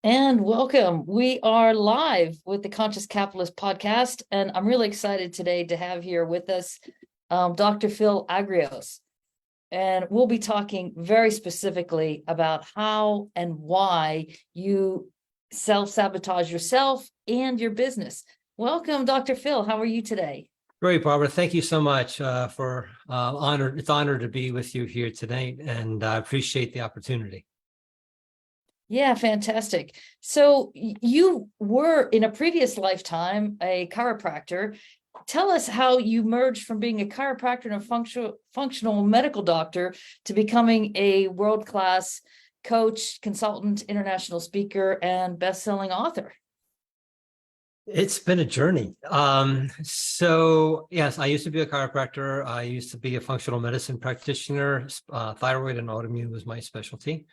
And welcome. We are live with the Conscious Capitalist podcast, and I'm really excited today to have here with us Dr. Phil Agrios. And we'll be talking very specifically about how and why you self-sabotage yourself and your business. Welcome, Dr. Phil. How are you today? Great, Barbara. Thank you so much for honor. It's an honor to be with you here tonight, and I appreciate the opportunity. Yeah, fantastic. So you were in a previous lifetime a chiropractor. Tell us how you merged from being a chiropractor and a functional medical doctor to becoming a world-class coach, consultant, international speaker, and best-selling author. It's been a journey. So yes, I used to be a chiropractor. I used to be a functional medicine practitioner. Thyroid and autoimmune was my specialty.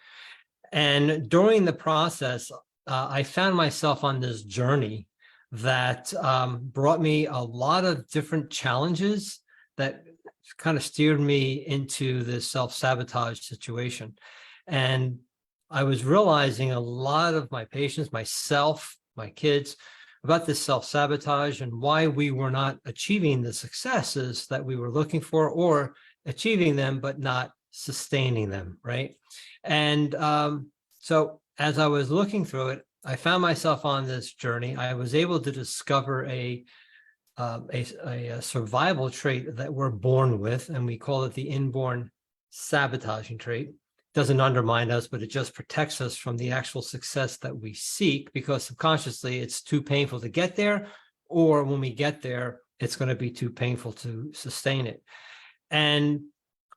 And during the process, I found myself on this journey that brought me a lot of different challenges that kind of steered me into this self-sabotage situation. And I was realizing a lot of my patients, myself, my kids, about this self-sabotage and why we were not achieving the successes that we were looking for, or achieving them but not sustaining them, right? And so as I was looking through it, I found myself on this journey. I was able to discover a survival trait that we're born with, and we call it the inborn sabotaging trait. It doesn't undermine us, but it just protects us from the actual success that we seek, because subconsciously it's too painful to get there, or when we get there, it's going to be too painful to sustain it. And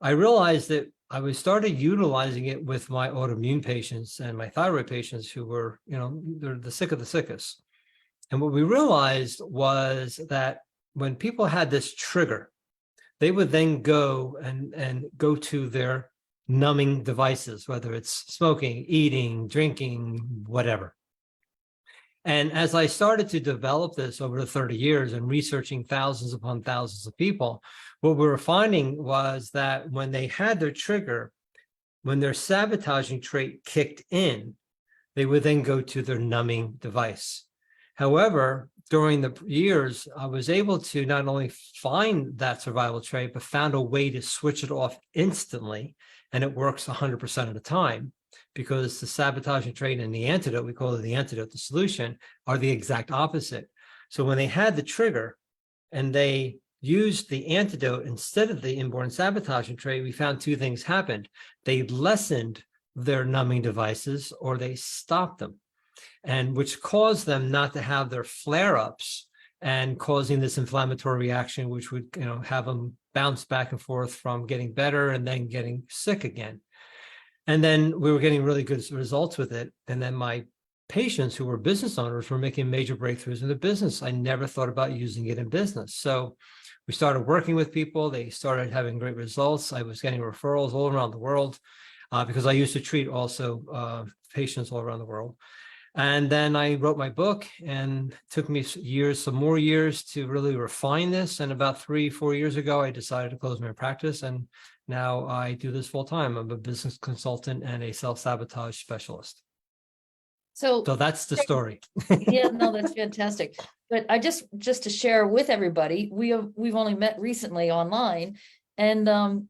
I realized that I started utilizing it with my autoimmune patients and my thyroid patients who were, they're the sick of the sickest. And what we realized was that when people had this trigger, they would then go and go to their numbing devices, whether it's smoking, eating, drinking, whatever. And as I started to develop this over the 30 years and researching thousands upon thousands of people, what we were finding was that when they had their trigger, when their sabotaging trait kicked in, they would then go to their numbing device. However, during the years, I was able to not only find that survival trait, but found a way to switch it off instantly. And it works 100% of the time, because the sabotaging trait and the antidote, we call it the antidote, the solution, are the exact opposite. So when they had the trigger and they used the antidote instead of the inborn sabotaging trait, we found two things happened. They lessened their numbing devices, or they stopped them, and which caused them not to have their flare-ups and causing this inflammatory reaction, which would have them bounce back and forth from getting better and then getting sick again. And then we were getting really good results with it. And then my patients who were business owners were making major breakthroughs in the business. I never thought about using it in business. So we started working with people. They started having great results. I was getting referrals all around the world because I used to treat also patients all around the world. And then I wrote my book, and it took me some more years to really refine this. And about 3-4 years ago, I decided to close my practice. And now I do this full time. I'm a business consultant and a self-sabotage specialist. So that's the story. Yeah, no, that's fantastic. But I just to share with everybody, we've only met recently online, and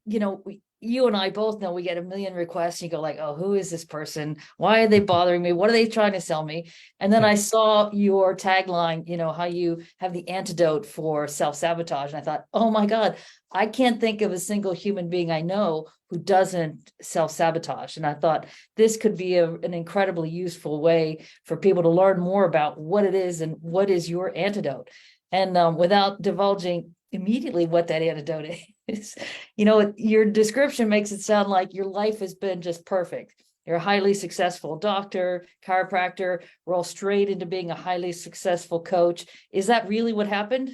you and I both know we get a million requests. And you go like, oh, who is this person? Why are they bothering me? What are they trying to sell me? And then I saw your tagline, how you have the antidote for self-sabotage. And I thought, oh my God, I can't think of a single human being I know who doesn't self-sabotage. And I thought this could be an incredibly useful way for people to learn more about what it is and what is your antidote. And without divulging immediately what that antidote is, your description makes it sound like your life has been just perfect. You're a highly successful doctor, chiropractor, roll straight into being a highly successful coach. Is that really what happened?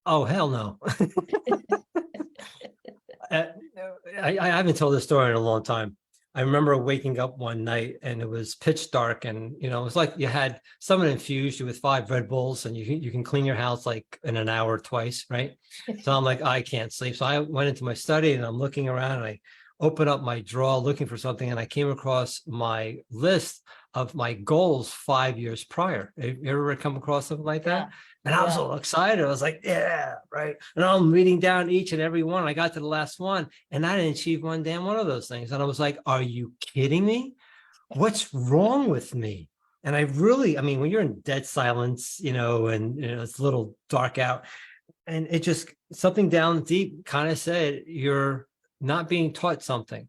Oh, hell no. I haven't told this story in a long time. I remember waking up one night and it was pitch dark, and it was like you had someone infused you with 5 Red Bulls, and you can clean your house like in an hour twice, right? So I'm like, I can't sleep. So I went into my study and I'm looking around, and I open up my drawer looking for something, and I came across my list of my goals 5 years prior. Have you ever come across something like that? Yeah. And I was Yeah. all excited. I was like, yeah, right. And I'm reading down each and every one. I got to the last one, and I didn't achieve one damn one of those things. And I was like, are you kidding me? What's wrong with me? And I really, I mean, when you're in dead silence, and it's a little dark out, and it just, something down deep kind of said, you're not being taught something.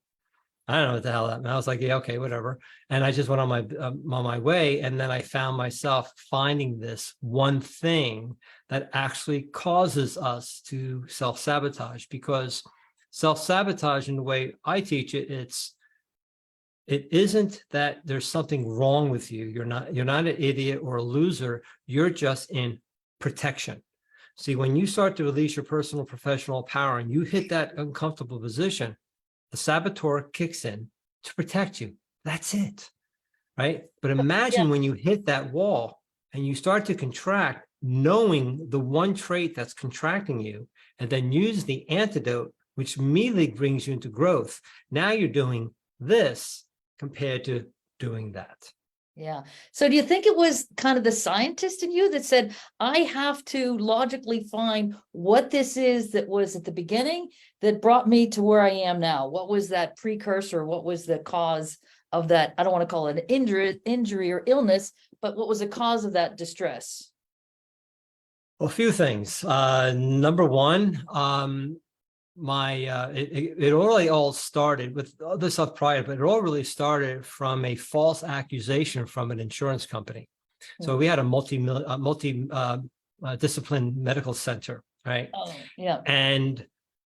I don't know what the hell that meant. I was like, yeah, okay, whatever. And I just went on my way. And then I found myself finding this one thing that actually causes us to self-sabotage, because self-sabotage, in the way I teach it, it isn't that there's something wrong with you. You're not an idiot or a loser. You're just in protection. See, when you start to release your personal professional power and you hit that uncomfortable position, the saboteur kicks in to protect you. That's it, right? But Yeah. imagine when you hit that wall and you start to contract, knowing the one trait that's contracting you, and then use the antidote, which immediately brings you into growth. Now you're doing this compared to doing that. Yeah. So do you think it was kind of the scientist in you that said, I have to logically find what this is that was at the beginning that brought me to where I am now? What was that precursor? What was the cause of that? I don't want to call it an injury or illness, but what was the cause of that distress? Well, a few things. Number one, it really all started with other stuff prior, but it all really started from a false accusation from an insurance company. So we had a multi-discipline medical center, right? Oh, yeah. And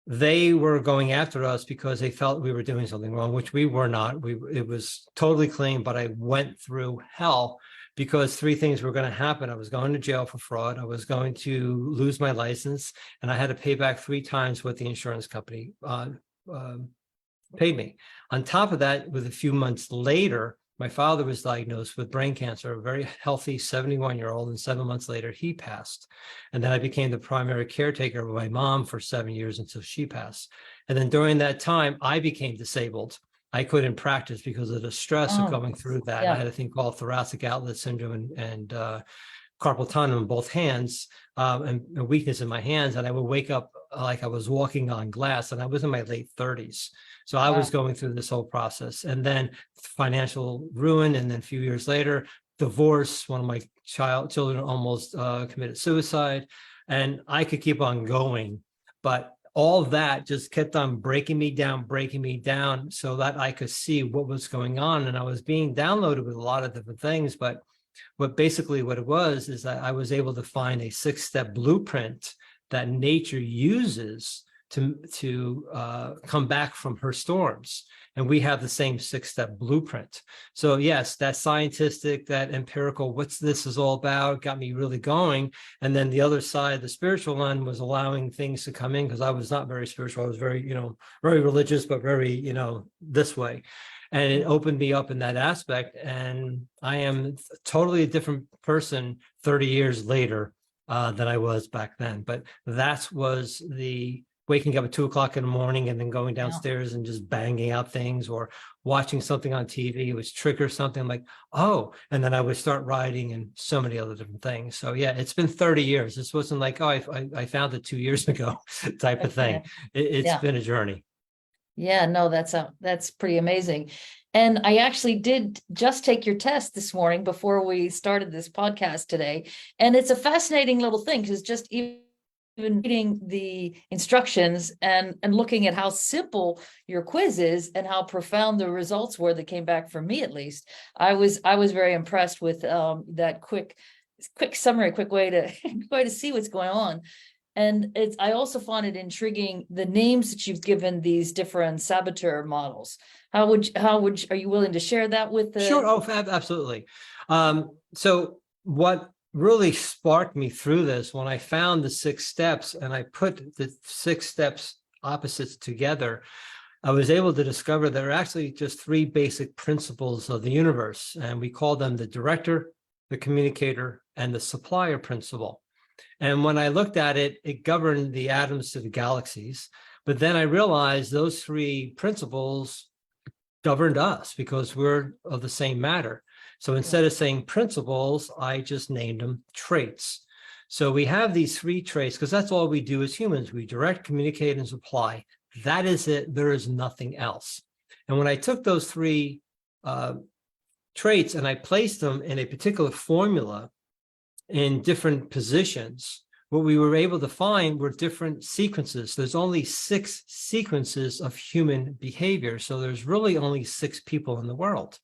they were going after us because they felt we were doing something wrong, which we were not. It was totally clean, but I went through hell because three things were going to happen. I was going to jail for fraud. I was going to lose my license, and I had to pay back 3 times what the insurance company paid me. On top of that, with a few months later, my father was diagnosed with brain cancer, a very healthy 71-year-old, and 7 months later, he passed. And then I became the primary caretaker of my mom for 7 years until she passed. And then during that time, I became disabled. I couldn't practice because of the stress of going through that. Yeah. I had a thing called thoracic outlet syndrome and carpal tunnel in both hands, and a weakness in my hands. And I would wake up like I was walking on glass, and I was in my late 30s. So I was going through this whole process, and then financial ruin. And then a few years later, divorce. One of my children almost committed suicide, and I could keep on going, but all that just kept on breaking me down so that I could see what was going on. And I was being downloaded with a lot of different things, but what it was is that I was able to find a 6-step blueprint that nature uses to come back from her storms. And we have the same 6-step blueprint. So yes, that scientific, that empirical, what's this is all about, got me really going. And then the other side, the spiritual one, was allowing things to come in, because I was not very spiritual. I was very, very religious, but very, this way. And it opened me up in that aspect. And I am totally a different person 30 years later than I was back then. But that was the waking up at 2 o'clock in the morning and then going downstairs and just banging out things, or watching something on TV, which triggers something like, oh, and then I would start writing and so many other different things. So yeah, it's been 30 years. This wasn't like, oh, I found it 2 years ago type of thing. It's been a journey. Yeah, no, that's pretty amazing. And I actually did just take your test this morning before we started this podcast today. And it's a fascinating little thing, because just even reading the instructions and looking at how simple your quiz is and how profound the results were that came back for me, at least, I was very impressed with that quick summary, quick way to see what's going on. And I also find it intriguing, the names that you've given these different saboteur models. Are you willing to share that with the? Sure. Oh, absolutely. So what really sparked me through this, when I found the 6 steps and I put the 6 steps opposites together, I was able to discover there are actually just 3 basic principles of the universe. And we call them the director, the communicator, and the supplier principle. And when I looked at it, it governed the atoms to the galaxies. But then I realized those three principles governed us because we're of the same matter. So instead of saying principles, I just named them traits. So we have these three traits because that's all we do as humans. We direct, communicate, and supply. That is it. There is nothing else. And when I took those three traits and I placed them in a particular formula in different positions, what we were able to find were different sequences. There's only 6 sequences of human behavior. So there's really only 6 people in the world.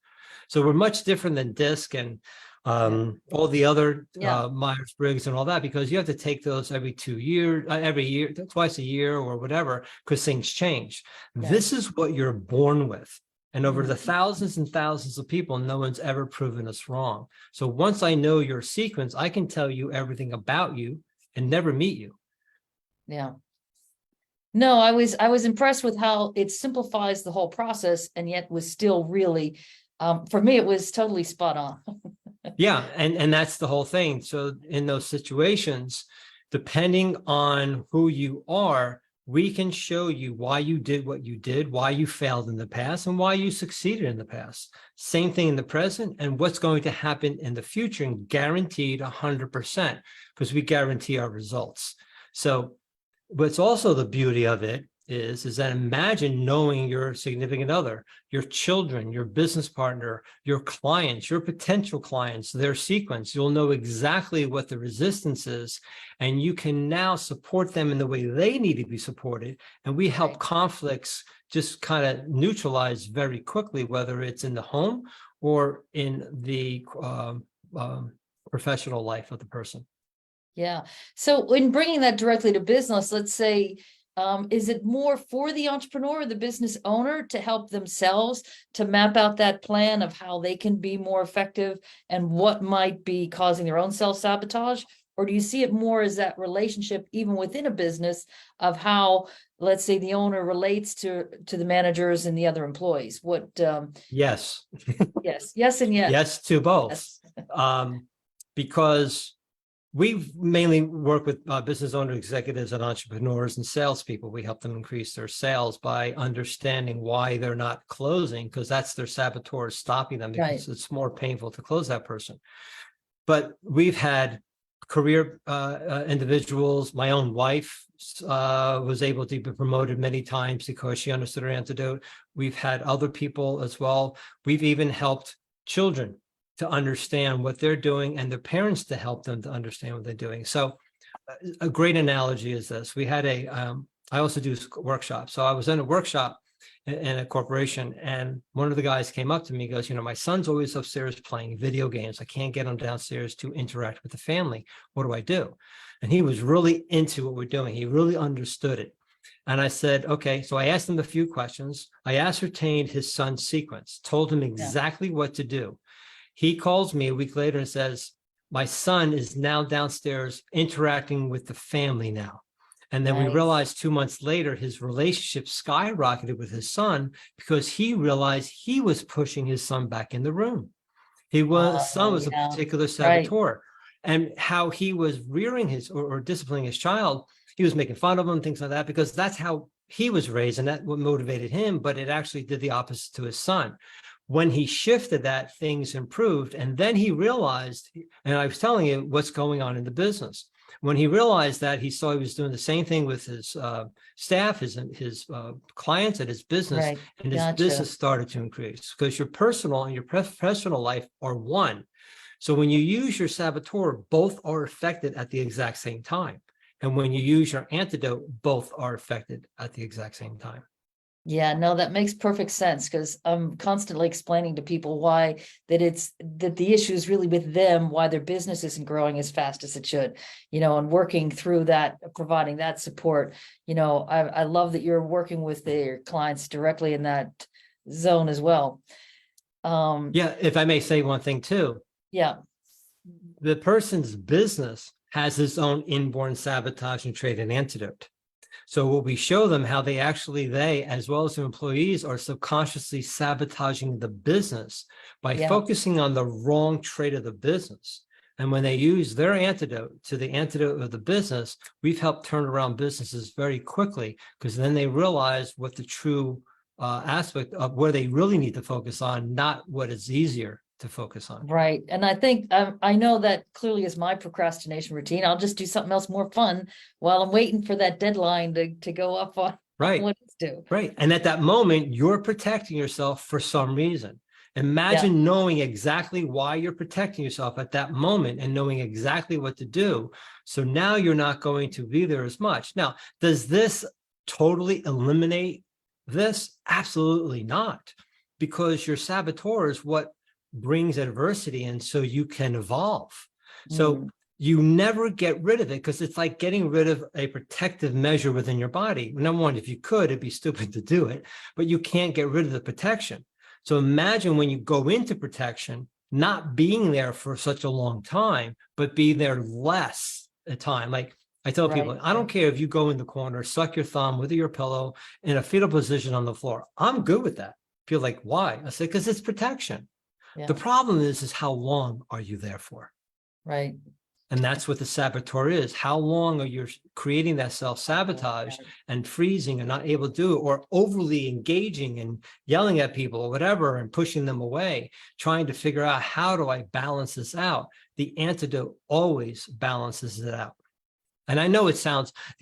So we're much different than DISC and all the other Myers-Briggs and all that, because you have to take those every 2 years, every year, twice a year or whatever, because things change. This is what you're born with. And over the thousands and thousands of people, no one's ever proven us wrong. So once I know your sequence, I can tell you everything about you and never meet you. Yeah. No, I was impressed with how it simplifies the whole process and yet was still really, for me, it was totally spot on. Yeah, and that's the whole thing. So in those situations, depending on who you are, we can show you why you did what you did, why you failed in the past, and why you succeeded in the past. Same thing in the present and what's going to happen in the future, and guaranteed 100%, because we guarantee our results. So what's also the beauty of it is that imagine knowing your significant other, your children, your business partner, your clients, your potential clients, their sequence. You'll know exactly what the resistance is, and you can now support them in the way they need to be supported. And we help conflicts just kind of neutralize very quickly, whether it's in the home or in the professional life of the person. Yeah. So in bringing that directly to business, let's say, is it more for the entrepreneur or the business owner to help themselves to map out that plan of how they can be more effective and what might be causing their own self-sabotage? Or do you see it more as that relationship, even within a business, of how, let's say, the owner relates to the managers and the other employees? What? Yes. Yes, and yes. Yes to both. Yes. Because we mainly work with business owner executives and entrepreneurs and salespeople. We help them increase their sales by understanding why they're not closing, because that's their saboteur stopping them, because it's more painful to close that person. But we've had career individuals. My own wife was able to be promoted many times because she understood her antidote. We've had other people as well. We've even helped children to understand what they're doing and their parents to help them to understand what they're doing. So a great analogy is this. We had I also do workshops. So I was in a workshop in a corporation, and one of the guys came up to me, goes, my son's always upstairs playing video games. I can't get him downstairs to interact with the family. What do I do? And he was really into what we're doing. He really understood it. And I said, okay. So I asked him a few questions. I ascertained his son's sequence, told him exactly what to do. He calls me a week later and says, my son is now downstairs interacting with the family now. And then we realized 2 months later, his relationship skyrocketed with his son because he realized he was pushing his son back in the room. Son was a particular saboteur. And how he was rearing his or disciplining his child, he was making fun of him, things like that, because that's how he was raised and that's what motivated him. But it actually did the opposite to his son. When he shifted that, things improved. And then he realized, and I was telling you what's going on in the business. When he realized that, he saw he was doing the same thing with his staff, his clients at his business, and his business started to increase because your personal and your professional life are one. So when you use your saboteur, both are affected at the exact same time. And when you use your antidote, both are affected at the exact same time. Yeah, no, that makes perfect sense, because I'm constantly explaining to people why that the issue is really with them, why their business isn't growing as fast as it should, and working through that, providing that support. I love that you're working with their clients directly in that zone as well. Yeah, if I may say one thing too. Yeah. The person's business has its own inborn sabotaging trait and antidote. So what we show them how they, as well as their employees, are subconsciously sabotaging the business by focusing on the wrong trait of the business. And when they use their antidote to the antidote of the business, we've helped turn around businesses very quickly, because then they realize what the true aspect of where they really need to focus on, not what is easier to focus on. Right. And I think I know that clearly is my procrastination routine. I'll just do something else more fun while I'm waiting for that deadline to go up on Right. what it's due. Right. And at that moment, you're protecting yourself for some reason. Imagine knowing exactly why you're protecting yourself at that moment and knowing exactly what to do. So now you're not going to be there as much. Now, does this totally eliminate this? Absolutely not, because your saboteur is what brings adversity in so you can evolve. So you never get rid of it, because it's like getting rid of a protective measure within your body. Number one, if you could, it'd be stupid to do it, but you can't get rid of the protection. So imagine when you go into protection, not being there for such a long time, but be there less a time. Like I tell people, I don't care if you go in the corner, suck your thumb with your pillow in a fetal position on the floor. I'm good with that. People like, why? I say, because it's protection. The problem is how long are you there for? Right. And that's what the saboteur is. How long are you creating that self-sabotage and freezing and not able to do it, or overly engaging and yelling at people or whatever and pushing them away, trying to figure out, how do I balance this out? The antidote always balances it out. And I know it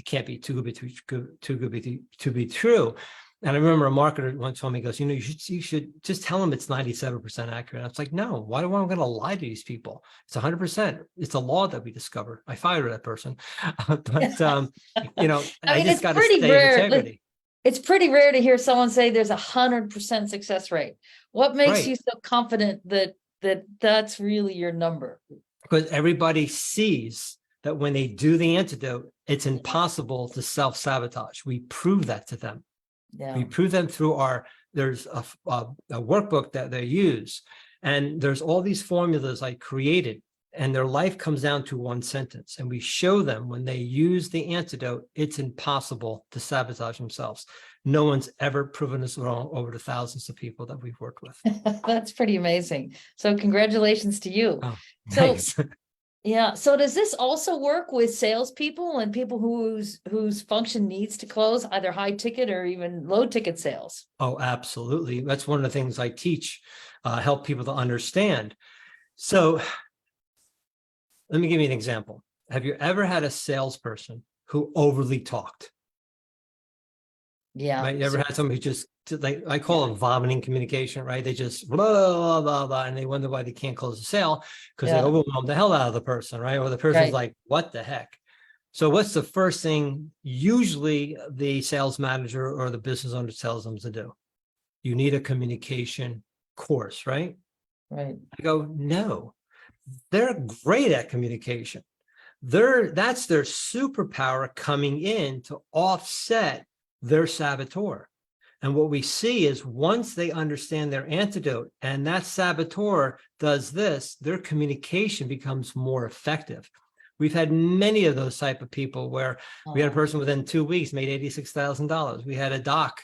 can't be too good to be true. And I remember a marketer once told me, he goes, you should just tell them it's 97% accurate. I was like, no, why am I going to lie to these people? It's 100%. It's a law that we discovered. I fired that person. But, I just got to stay in integrity. It's pretty rare to hear someone say there's 100% success rate. What makes you so confident that that's really your number? Because everybody sees that when they do the antidote, it's impossible to self-sabotage. We prove that to them. We prove them through there's a workbook that they use, and there's all these formulas I created, and their life comes down to one sentence. And we show them when they use the antidote, it's impossible to sabotage themselves. No one's ever proven us wrong over the thousands of people that we've worked with. That's pretty amazing. So congratulations to you. Oh, thanks. Yeah. So does this also work with salespeople and people whose function needs to close, either high ticket or even low ticket sales? Oh, absolutely. That's one of the things I teach, help people to understand. So let me give you an example. Have you ever had a salesperson who overly talked? Yeah. Right? You ever had somebody who just, like, I call it vomiting communication, right? They just blah, blah, blah, blah, and they wonder why they can't close the sale, because they overwhelm the hell out of the person, right? Or the person's like, what the heck? So what's the first thing usually the sales manager or the business owner tells them to do? You need a communication course, right? Right. I go, no, they're great at communication. That's their superpower coming in to offset their saboteur. And what we see is once they understand their antidote and that saboteur does this, their communication becomes more effective. We've had many of those type of people where we had a person within 2 weeks made $86,000. We had a doc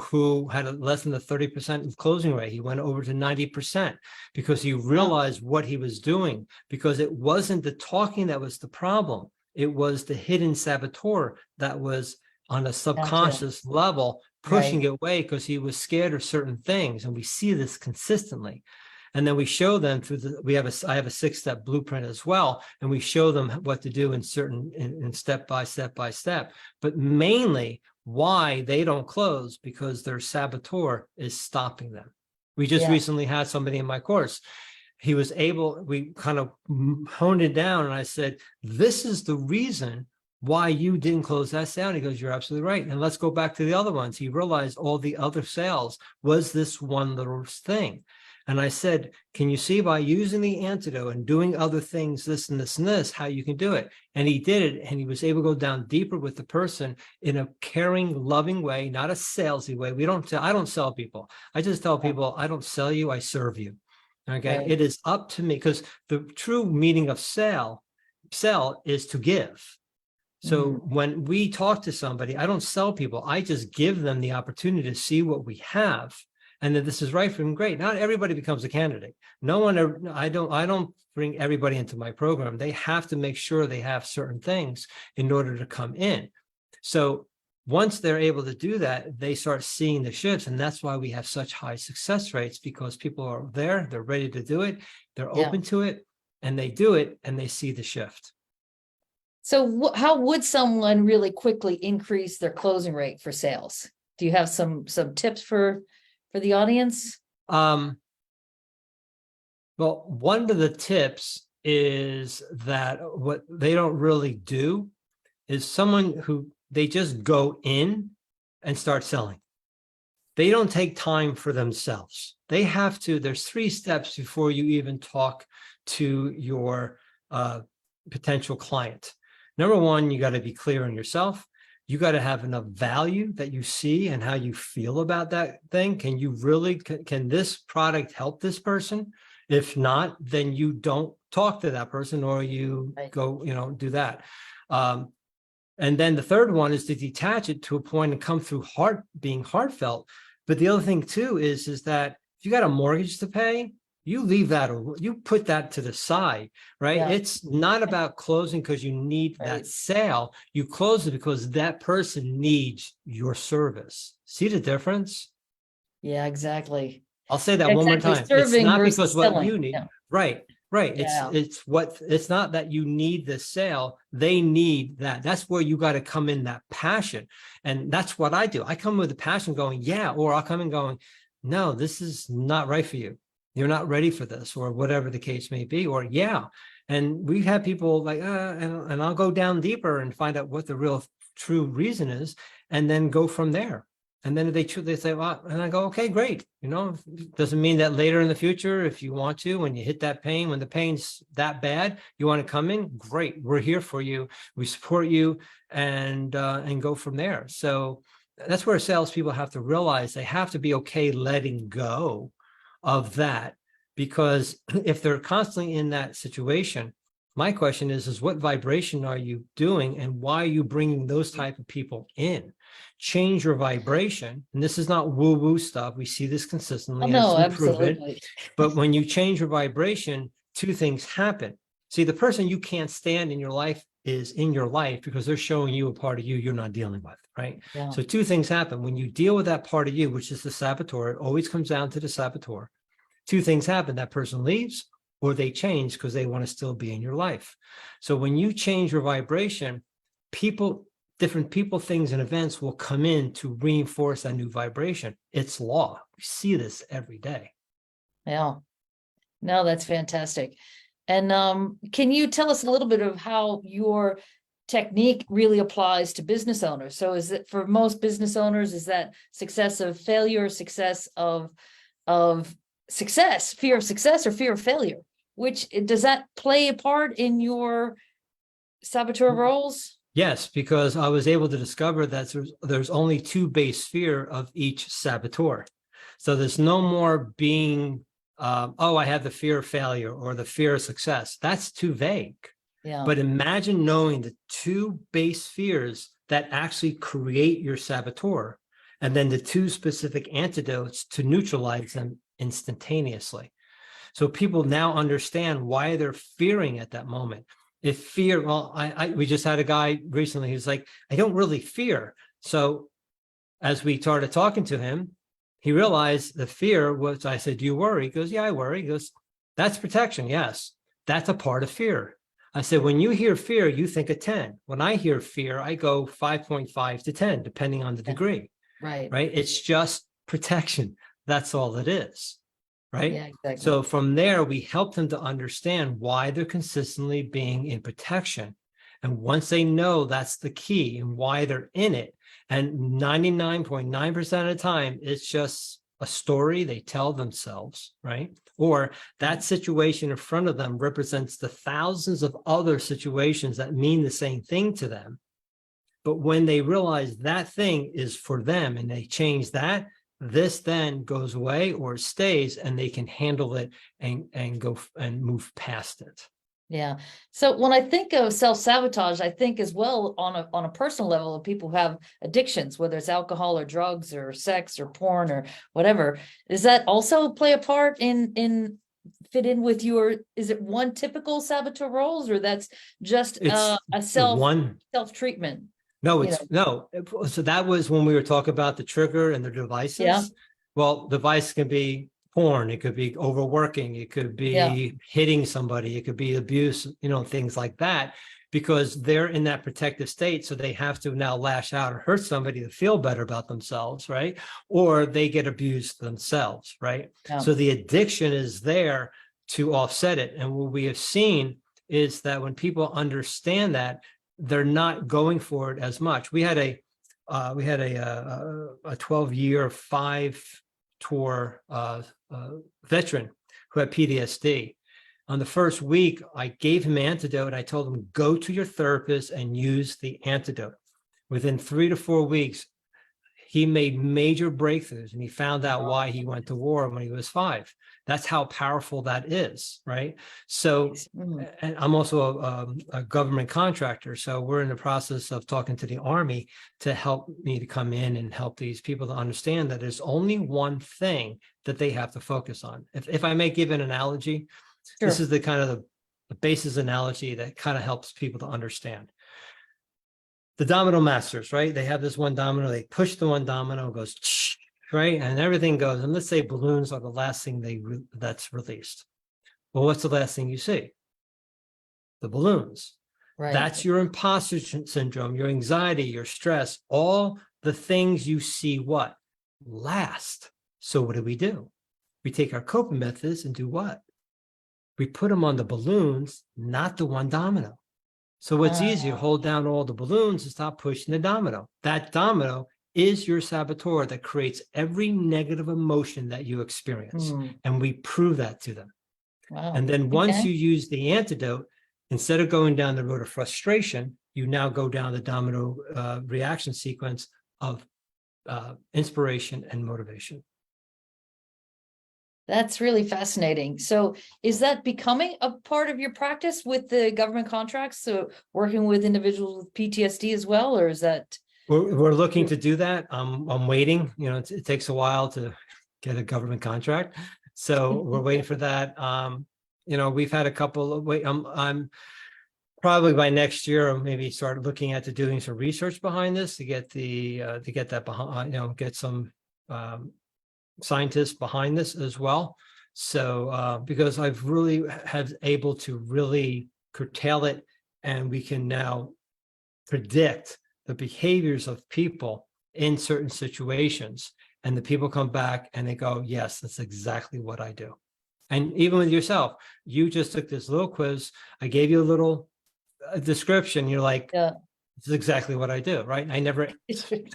who had less than the 30% closing rate. He went over to 90% because he realized what he was doing, because it wasn't the talking that was the problem. It was the hidden saboteur that was on a subconscious level, pushing it away because he was scared of certain things. And we see this consistently. And then we show them through I have a 6-step blueprint as well. And we show them what to do in step by step by step, but mainly why they don't close, because their saboteur is stopping them. We just recently had somebody in my course. We kind of honed it down. And I said, this is the reason why you didn't close that sale. And he goes, you're absolutely right. And let's go back to the other ones. He realized all the other sales was this one little thing. And I said, can you see by using the antidote and doing other things, this and this and this, how you can do it? And he did it. And he was able to go down deeper with the person in a caring, loving way, not a salesy way. I don't sell people. I just tell people, I don't sell you, I serve you. Okay. It is up to me, because the true meaning of sell is to give. So when we talk to somebody, I don't sell people. I just give them the opportunity to see what we have. and that this is right for them, great. Not everybody becomes a candidate. No one, I don't bring everybody into my program. They have to make sure they have certain things in order to come in. So once they're able to do that, they start seeing the shifts. And that's why we have such high success rates, because people are there, they're ready to do it, they're open to it, and they do it, and they see the shift. So how would someone really quickly increase their closing rate for sales? Do you have some tips for the audience? Well, one of the tips is that what they don't really do is someone who they just go in and start selling. They don't take time for themselves. They have to, there's 3 steps before you even talk to your potential client. Number 1, you got to be clear on yourself. You got to have enough value that you see and how you feel about that thing. Can you really, can this product help this person? If not, then you don't talk to that person, or you go, do that. And then the third one is to detach it to a point and come through being heartfelt. But the other thing too is that if you got a mortgage to pay, you leave that, you put that to the side, right? Yeah. It's not about closing because you need that sale. You close it because that person needs your service. See the difference? Yeah, exactly. I'll say that one more time. It's not because what you need. Yeah. Right. It's not that you need the sale. They need that. That's where you got to come in, that passion. And that's what I do. I come with a passion going, yeah, or I'll come in going, no, this is not right for you. You're not ready for this, or whatever the case may be, or yeah. And we've had people like, and I'll go down deeper and find out what the real true reason is, and then go from there. And then they say, well, and I go, okay, great. Doesn't mean that later in the future, if you want to, when you hit that pain, when the pain's that bad, you want to come in, great. We're here for you. We support you, and go from there. So that's where salespeople have to realize they have to be okay letting go of that, because if they're constantly in that situation, my question is what vibration are you doing, and why are you bringing those type of people in? Change your vibration. And this is not woo-woo stuff. We see this consistently. No, absolutely. But when you change your vibration, 2 things happen. See, the person you can't stand in your life is in your life because they're showing you a part of you you're not dealing with, right? Yeah. So 2 things happen. When you deal with that part of you, which is the saboteur, it always comes down to the saboteur. 2 things happen. That person leaves, or they change because they want to still be in your life. So when you change your vibration, different people, things, and events will come in to reinforce that new vibration. It's law. We see this every day. Yeah. No, that's fantastic. And can you tell us a little bit of how your technique really applies to business owners? So is it for most business owners, is that success of failure, success of success, fear of success, or fear of failure? Which does that play a part in your saboteur roles? Yes, because I was able to discover that there's only 2 base fear of each saboteur. So there's no more being, I have the fear of failure or the fear of success. That's too vague. Yeah. But imagine knowing the 2 base fears that actually create your saboteur, and then the 2 specific antidotes to neutralize them instantaneously. So people now understand why they're fearing at that moment. If fear, we just had a guy recently who's like, I don't really fear. So as we started talking to him, he realized the fear was, I said, do you worry? He goes, yeah, I worry. He goes, that's protection. Yes, that's a part of fear. I said, when you hear fear, you think of 10. When I hear fear, I go 5.5 to 10, depending on the degree. Right. It's just protection. That's all it is. Right. Yeah, exactly. So from there, we help them to understand why they're consistently being in protection. And once they know that's the key and why they're in it, and 99.9% of the time, it's just a story they tell themselves, right? Or that situation in front of them represents the thousands of other situations that mean the same thing to them. But when they realize that thing is for them and they change that, this then goes away or stays, and they can handle it and go and move past it. Yeah. So when I think of self-sabotage, I think as well on a personal level of people who have addictions, whether it's alcohol or drugs or sex or porn or whatever. Does that also play a part in fit in with your, is it one typical saboteur roles, or that's just It's a the one. self-treatment? No, You know, it's no. So that was when we were talking about the trigger and the yeah, devices. Well, device can be porn, it could be overworking, it could yeah. be hitting somebody, it could be abuse, things like that, because they're in that protective state. So they have to now lash out or hurt somebody to feel better about themselves, right? Or they get abused themselves, right? Yeah. So the addiction is there to offset it. And what we have seen is that when people understand that, they're not going for it as much. We had a 12-year 5-tour veteran who had PTSD. On the first week, I gave him Antidote. I told him, go to your therapist and use the Antidote. Within 3 to 4 weeks, he made major breakthroughs, and he found out why he went to war when he was 5. That's how powerful that is, right? So, and I'm also a government contractor, so we're in the process of talking to the Army to help me to come in and help these people to understand that there's only one thing that they have to focus on. If I may give an analogy, this Sure. is the kind of the basis analogy that kind of helps people to understand. The domino masters, right? They have this one domino, they push the one domino, it goes, right? And everything goes. And let's say balloons are the last thing that's released. Well, what's the last thing you see? The balloons. Right. That's your imposter syndrome, your anxiety, your stress, all the things you see what? Last. So what do? We take our coping methods and do what? We put them on the balloons, not the one domino. So what's easier? Hold down all the balloons and stop pushing the domino. That domino is your saboteur that creates every negative emotion that you experience. And we prove that to them. Wow. And then once you use the antidote, instead of going down the road of frustration, you now go down the domino reaction sequence of inspiration and motivation. That's really fascinating. So is that becoming a part of your practice with the government contracts? So working with individuals with PTSD as well, or is that? We're looking to do that. I'm waiting, it takes a while to get a government contract. So we're waiting for that. We've had a couple of I'm probably by next year, or maybe start looking at doing some research behind this to get that behind, get some scientists behind this as well. So because I've really have able to really curtail it, and we can now predict the behaviors of people in certain situations, and the people come back and they go, yes, that's exactly what I do. And even with yourself, you just took this little quiz, I gave you a little description, you're like, Yeah. this is exactly what I do, right? I never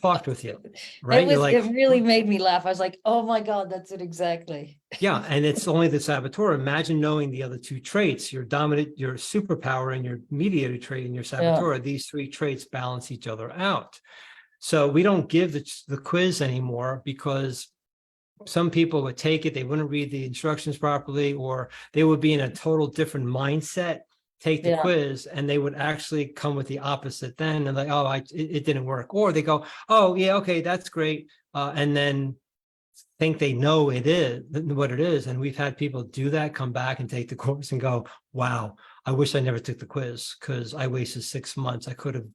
talked with you, right? You're like, It really made me laugh. I was like, oh my God, that's it exactly. yeah, and it's only the saboteur. Imagine knowing the other 2 traits, your dominant, your superpower, and your mediator trait and your saboteur. Yeah. These 3 traits balance each other out. So we don't give the quiz anymore because some people would take it, they wouldn't read the instructions properly, or they would be in a total different mindset, take the quiz, and they would actually come with the opposite then, and like, oh, it didn't work. Or they go, oh yeah, okay, that's great. And then think they know it is what it is. And we've had people do that, come back and take the course and go, wow, I wish I never took the quiz because I wasted 6 months. I could have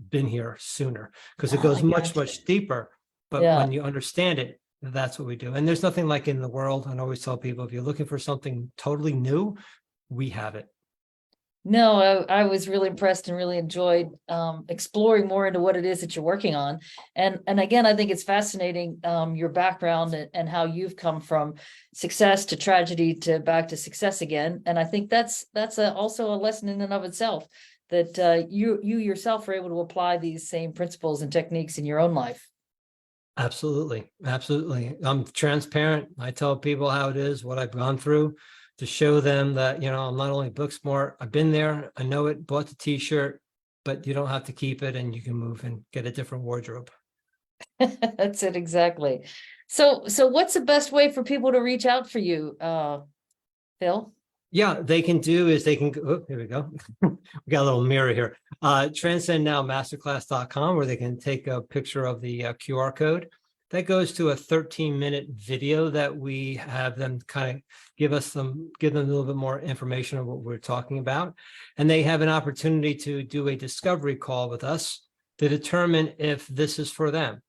been here sooner, because it goes much deeper. But when you understand it, that's what we do. And there's nothing like in the world. I always tell people, if you're looking for something totally new, we have it. No, I was really impressed and really enjoyed exploring more into what it is that you're working on. And again, I think it's fascinating, your background and how you've come from success to tragedy to back to success again. And I think that's also a lesson in and of itself, that you yourself are able to apply these same principles and techniques in your own life. Absolutely. Absolutely. I'm transparent. I tell people how it is, what I've gone through, to show them that, I'm not only book smart, I've been there, I know it, bought the t-shirt, but you don't have to keep it, and you can move and get a different wardrobe. That's it, exactly. So what's the best way for people to reach out for you, Phil? Yeah, they can do is they can go, oh, here we go. We got a little mirror here. Transcendnowmasterclass.com, where they can take a picture of the QR code. That goes to a 13-minute video that we have them kind of give them a little bit more information on what we're talking about. And they have an opportunity to do a discovery call with us to determine if this is for them.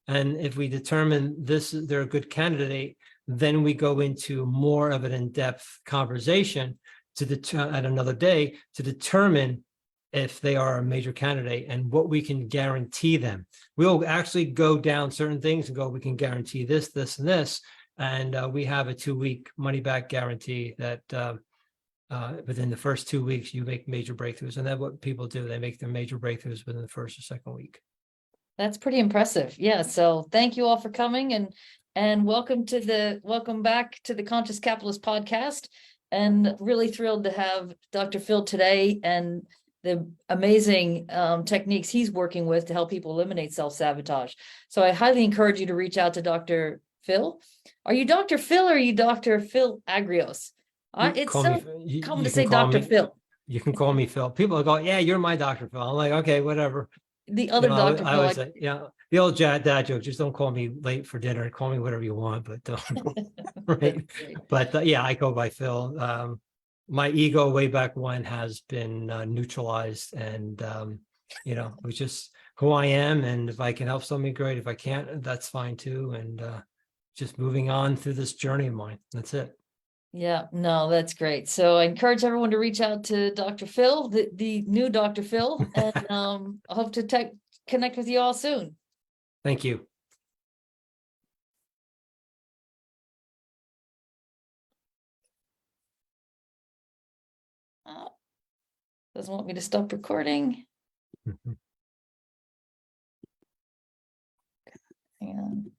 And if we determine they're a good candidate, then we go into more of an in-depth conversation at another day to determine if they are a major candidate and what we can guarantee them. We'll actually go down certain things and go, we can guarantee this, this, and this. And we have a 2-week money-back guarantee that within the first 2 weeks, you make major breakthroughs. And that's what people do. They make their major breakthroughs within the first or second week. That's pretty impressive. Yeah. So thank you all for coming, and welcome back to the Conscious Capitalist podcast. And really thrilled to have Dr. Phil today and the amazing techniques he's working with to help people eliminate self-sabotage. So I highly encourage you to reach out to Dr. Phil. Are you Dr. Phil or are you Dr. Phil Agrios? It's so common to say Dr. Phil. You can call me Phil. People go, yeah, you're my Dr. Phil. I'm like, okay, whatever. The other Dr. I Phil. always say, yeah, the old dad joke, just don't call me late for dinner. Call me whatever you want, but don't. Right. But yeah, I go by Phil. My ego way back when has been neutralized, and it's just who I am. And if I can help somebody, great. If I can't, that's fine too. And just moving on through this journey of mine. That's it. Yeah, no, that's great. So I encourage everyone to reach out to Dr. Phil, the new Dr. Phil, and I hope to connect with you all soon. Thank you. Doesn't want me to stop recording. Hang on.